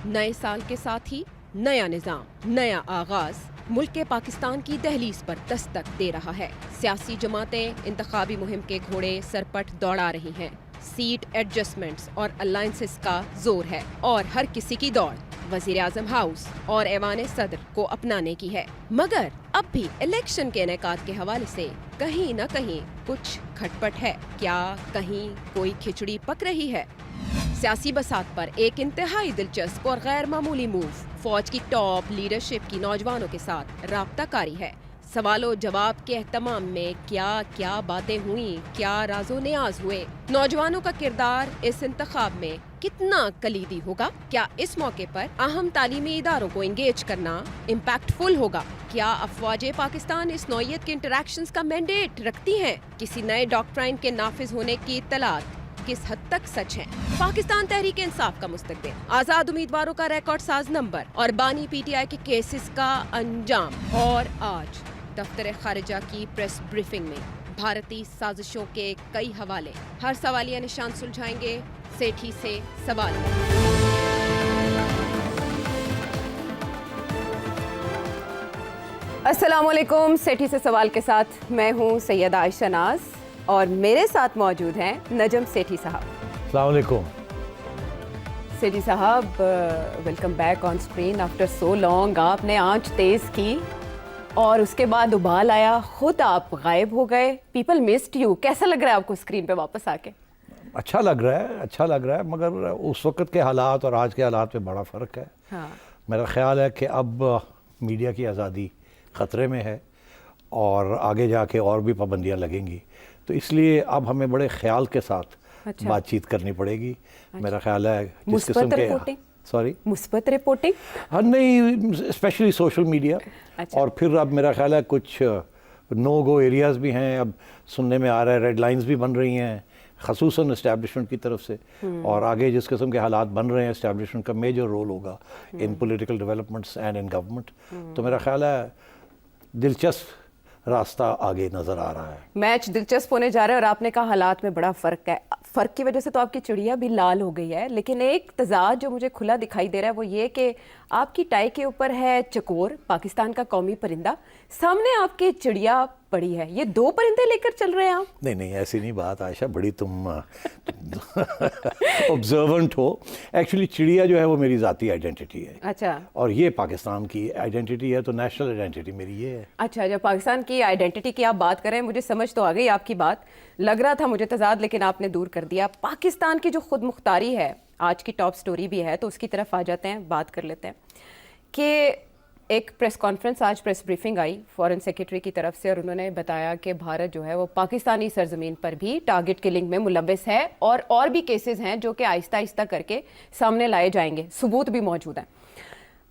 نئے سال کے ساتھ ہی نیا نظام، نیا آغاز ملک پاکستان کی دہلیز پر دستک دے رہا ہے۔ سیاسی جماعتیں انتخابی مہم کے گھوڑے سرپٹ دوڑا رہی ہیں۔ سیٹ ایڈجسٹمنٹس اور الائنسز کا زور ہے اور ہر کسی کی دوڑ وزیراعظم ہاؤس اور ایوان صدر کو اپنانے کی ہے۔ مگر اب بھی الیکشن کے انعقاد کے حوالے سے کہیں نہ کہیں کچھ کھٹپٹ ہے۔ کیا کہیں کوئی کھچڑی پک رہی ہے؟ سیاسی بساط پر ایک انتہائی دلچسپ اور غیر معمولی موو فوج کی ٹاپ لیڈرشپ کی نوجوانوں کے ساتھ رابطہ کاری ہے۔ سوال و جواب کے اہتمام میں کیا کیا باتیں ہوئیں، کیا راز و نیاز ہوئے، نوجوانوں کا کردار اس انتخاب میں کتنا کلیدی ہوگا؟ کیا اس موقع پر اہم تعلیمی اداروں کو انگیج کرنا امپیکٹ فل ہوگا؟ کیا افواج پاکستان اس نوعیت کے انٹریکشنز کا مینڈیٹ رکھتی ہیں؟ کسی نئے ڈاکٹرائن کے نافذ ہونے کی اطلاعات کس حد تک سچ ہیں؟ پاکستان تحریک انصاف کا مستقبل، آزاد امیدواروں کا ریکارڈ ساز نمبر اور بانی پی ٹی آئی کے کیسز کا انجام۔ اور آج دفتر خارجہ کی پریس بریفنگ میں بھارتی سازشوں کے کئی حوالے، ہر سوالیہ نشان سلجھائیں گے سیٹھی سے سوال۔ السلام علیکم، سیٹھی سے سوال کے ساتھ میں ہوں سیدہ عائشہ ناز اور میرے ساتھ موجود ہیں نجم سیٹھی صاحب۔ السلام علیکم سیٹھی صاحب، welcome back on screen after so long. آپ نے آنچ تیز کی اور اس کے بعد ابال آیا، خود آپ غائب ہو گئے۔ People missed you. کیسا لگ رہا ہے آپ کو اسکرین پہ واپس آ کے؟ اچھا لگ رہا ہے مگر اس وقت کے حالات اور آج کے حالات میں بڑا فرق ہے۔ ہاں، میرا خیال ہے کہ اب میڈیا کی آزادی خطرے میں ہے اور آگے جا کے اور بھی پابندیاں لگیں گی، تو اس لیے اب ہمیں بڑے خیال کے ساتھ بات چیت کرنی پڑے گی۔ میرا خیال ہے جس قسم کے مثبت رپورٹنگ، ہاں نہیں، اسپیشلی سوشل میڈیا، اور پھر اب میرا خیال ہے کچھ نو گو ایریاز بھی ہیں، اب سننے میں آ رہا ہے ریڈ لائنز بھی بن رہی ہیں خصوصاً اسٹیبلشمنٹ کی طرف سے، اور آگے جس قسم کے حالات بن رہے ہیں اسٹیبلشمنٹ کا میجر رول ہوگا in political developments and in government, تو میرا خیال ہے دلچسپ راستہ آگے نظر آ رہا ہے۔ میچ دلچسپ ہونے جا رہا ہے اور آپ نے کہا حالات میں بڑا فرق ہے۔ فرق کی وجہ سے تو آپ کی چڑیا بھی لال ہو گئی ہے، لیکن ایک تضاد جو مجھے کھلا دکھائی دے رہا ہے وہ یہ کہ آپ کی ٹائی کے اوپر ہے چکور، پاکستان کا قومی پرندہ، سامنے آپ کی چڑیا پڑی ہے۔ یہ دو پرندے لے کر چل رہے ہیں آپ؟ نہیں ایسی نہیں بات عائشہ، بڑی تم آبزرونٹ ہو۔ ایکچولی چڑیا جو ہے وہ میری ذاتی آئیڈینٹی ہے، اچھا، اور یہ پاکستان کی آئیڈینٹی ہے، تو نیشنل آئیڈینٹی میری یہ ہے۔ اچھا، جب پاکستان کی آئیڈینٹی کی آپ بات کریں، مجھے سمجھ تو آ گئی آپ کی بات، لگ رہا تھا مجھے تضاد، لیکن آپ نے دور کر دیا۔ پاکستان کی جو خود مختاری ہے، آج کی ٹاپ سٹوری بھی ہے، تو اس کی طرف آ جاتے ہیں، بات کر لیتے ہیں کہ ایک پریس کانفرنس، آج پریس بریفنگ آئی فارن سیکرٹری کی طرف سے، اور انہوں نے بتایا کہ بھارت جو ہے وہ پاکستانی سرزمین پر بھی ٹارگٹ کلنگ میں ملوث ہے، اور بھی کیسز ہیں جو کہ آہستہ آہستہ کر کے سامنے لائے جائیں گے، ثبوت بھی موجود ہیں۔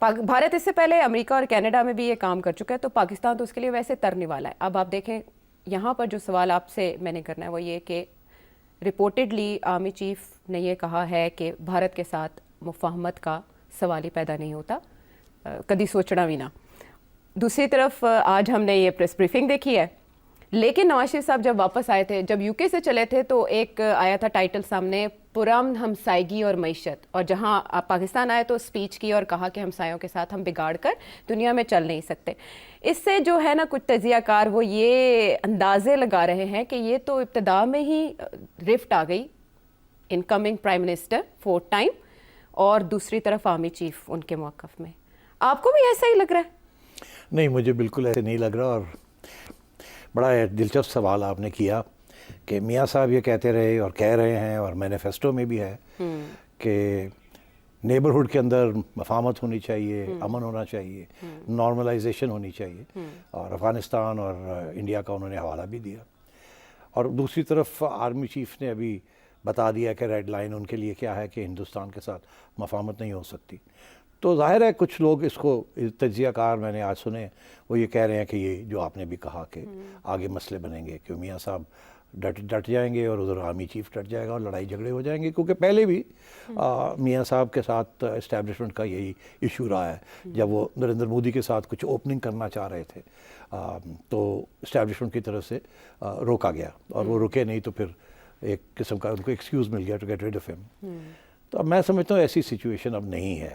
بھارت اس سے پہلے امریکہ اور کینیڈا میں بھی یہ کام کر چکا ہے، تو پاکستان تو اس کے لیے ویسے ترنے والا ہے۔ اب آپ دیکھیں یہاں پر جو سوال آپ سے میں نے کرنا ہے وہ یہ کہ رپورٹڈلی آرمی چیف نے یہ کہا ہے کہ بھارت کے ساتھ مفاہمت کا سوال ہی پیدا نہیں ہوتا، کدی سوچنا بھی نہ۔ دوسری طرف آج ہم نے یہ پریس بریفنگ دیکھی ہے، لیکن نواز شریف صاحب جب واپس آئے تھے، جب یو کے سے چلے تھے، تو ایک آیا تھا ٹائٹل سامنے، پرامن ہمسائیگی اور معیشت، اور جہاں آپ پاکستان آئے تو اسپیچ کی اور کہا کہ ہمسایوں کے ساتھ ہم بگاڑ کر دنیا میں چل نہیں سکتے۔ اس سے جو ہے نا کچھ تجزیہ کار وہ یہ اندازے لگا رہے ہیں کہ یہ تو ابتدا میں ہی رفٹ آ گئی، انکمنگ پرائم منسٹر 4 ٹائم، اور دوسری طرف آرمی چیف ان کے موقف میں۔ آپ کو بھی ایسا ہی لگ رہا ہے؟ نہیں، مجھے بالکل ایسے نہیں لگ رہا، اور بڑا دلچسپ سوال آپ نے کیا کہ میاں صاحب یہ کہتے رہے اور کہہ رہے ہیں، اور مینیفیسٹو میں بھی ہے کہ نیبرہڈ کے اندر مفاہمت ہونی چاہیے، امن ہونا چاہیے، نارملائزیشن ہونی چاہیے، اور افغانستان اور انڈیا کا انہوں نے حوالہ بھی دیا، اور دوسری طرف آرمی چیف نے ابھی بتا دیا کہ ریڈ لائن ان کے لیے کیا ہے کہ ہندوستان کے ساتھ مفاہمت نہیں ہو سکتی۔ تو ظاہر ہے کچھ لوگ اس کو تجزیہ کار میں نے آج سنے، وہ یہ کہہ رہے ہیں کہ یہ جو آپ نے بھی کہا کہ آگے مسئلے بنیں گے، کہ میاں صاحب ڈٹ جائیں گے اور ادھر آرمی چیف ڈٹ جائے گا اور لڑائی جھگڑے ہو جائیں گے، کیونکہ پہلے بھی میاں صاحب کے ساتھ اسٹیبلشمنٹ کا یہی ایشو رہا ہے۔ جب وہ نریندر مودی کے ساتھ کچھ اوپننگ کرنا چاہ رہے تھے تو اسٹیبلشمنٹ کی طرف سے روکا گیا، اور وہ رکے نہیں، تو پھر ایک قسم کا ان کو ایکسکیوز مل گیا ٹو گیٹ ریڈ آف ہم۔ تو اب میں سمجھتا ہوں ایسی سچویشن اب نہیں ہے،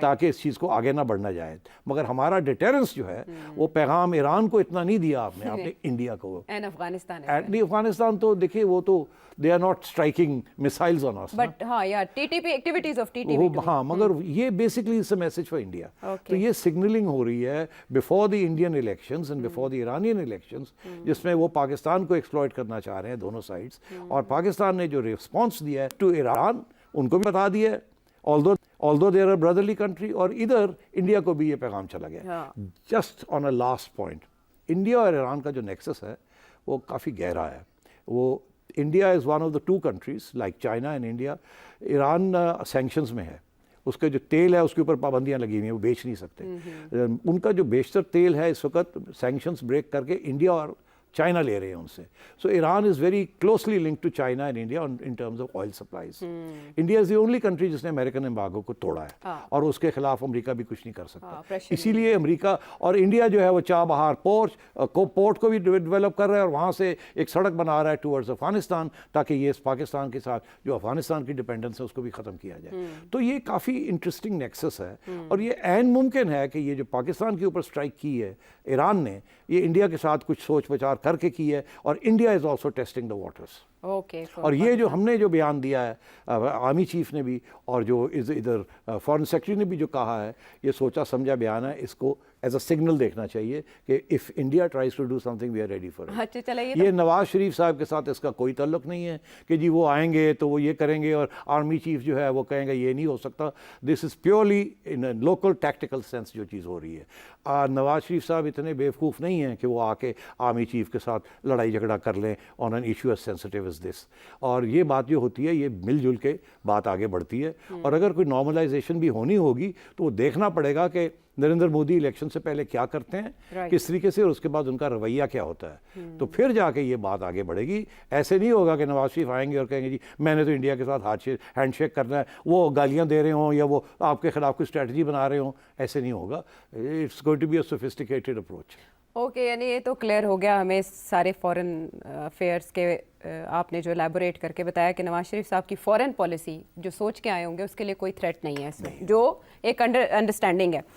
تاکہ اس چیز کو آگے نہ بڑھنا جائے. مگر ہمارا ڈیٹرنس جو ہے وہ پیغام ایران کو اتنا نہیں دیا آپ نے انڈیا کو. اینڈ افغانستان نہیں, افغانستان تو دیکھیے وہ تو they are not striking missiles on us, but ہاں یار T T P activities of T T P. ہاں, مگر یہ basically it's a message for India. تو یہ سگنلنگ ہو رہی ہے before the Indian elections and before the Iranian elections, جس میں وہ پاکستان کو ایکسپلائٹ کرنا چاہ رہے ہیں دونوں سائڈس. اور پاکستان نے جو ریسپانس دیا ہے ٹو ایران ان کو بھی بتا دیا ہے, although they are a brotherly country, اور ادھر انڈیا کو بھی یہ پیغام چلا گیا. Just on a last point, India اور ایران کا جو نیکسس ہے وہ کافی گہرا ہے. وہ India is one of the two countries like China and India. Iran sanctions میں ہے, اس کا جو تیل ہے اس کے اوپر پابندیاں لگی ہوئی ہیں, وہ بیچ نہیں سکتے. ان کا جو بیشتر تیل ہے اس وقت سینکشنز بریک کر کے انڈیا اور چائنا لے رہے ہیں ان سے. So Iran is very closely linked to China and India in terms of oil supplies. India is the only country جس نے امریکن ایمبارگو کو توڑا ہے, اور اس کے خلاف امریکہ بھی کچھ نہیں کر سکتا. اسی لیے امریکہ اور انڈیا جو ہے وہ چاہ بہار پورٹ کو بھی ڈیولپ کر رہا ہے, اور وہاں سے ایک سڑک بنا رہا ہے ٹورڈز افغانستان, تاکہ یہ پاکستان کے ساتھ جو افغانستان کی ڈپینڈنس ہے اس کو بھی ختم کیا جائے. تو یہ کافی انٹرسٹنگ نیکسس ہے, اور یہ عین ممکن ہے کہ یہ جو پاکستان کے اوپر اسٹرائک کی ہے ایران نے, یہ انڈیا کے ساتھ کچھ سوچ وچار کر کے کی ہے, اور India is also testing the waters. اور یہ جو ہم نے جو بیان دیا ہے آرمی چیف نے بھی, اور جو ادھر فارن سیکرٹری نے بھی جو کہا ہے, یہ سوچا سمجھا بیان ہے. اس کو ایز اے سگنل دیکھنا چاہیے کہ if India tries to do some thing we are ready for it. یہ نواز شریف صاحب کے ساتھ اس کا کوئی تعلق نہیں ہے کہ جی وہ آئیں گے تو وہ یہ کریں گے, اور آرمی چیف جو ہے وہ کہیں گے یہ نہیں ہو سکتا. This is purely in local tactical sense جو چیز ہو رہی ہے. نواز شریف صاحب اتنے بیوقوف نہیں ہیں کہ وہ آ کے آرمی چیف کے ساتھ لڑائی جھگڑا کر لیں on an issue as sensitive as this. اور یہ بات جو ہوتی ہے یہ مل جل کے بات آگے بڑھتی ہے. اور اگر کوئی نارملائزیشن بھی ہونی ہوگی تو وہ دیکھنا پڑے گا کہ نریندر مودی الیکشن سے پہلے کیا کرتے ہیں, کس طریقے سے, اور اس کے بعد ان کا رویہ کیا ہوتا ہے. تو پھر جا کے یہ بات آگے بڑھے گی. ایسے نہیں ہوگا کہ نواز شریف آئیں گے اور کہیں گے جی میں نے تو انڈیا کے ساتھ ہینڈ شیک کرنا ہے, وہ گالیاں دے رہے ہوں یا وہ آپ کے خلاف کوئی اسٹریٹجی بنا رہے ہوں. ایسے نہیں ہوگا. It's going to be a sophisticated approach. Okay, یعنی یہ تو کلیئر ہو گیا ہمیں سارے فورن افیئرس کے. آپ نے جو ایلیبوریٹ کر کے بتایا کہ نواز شریف صاحب کی فورن پالیسی جو سوچ کے آئے ہوں گے اس کے لیے کوئی تھریٹ نہیں ہے اس میں, جو ایک انڈرسٹینڈنگ ہے.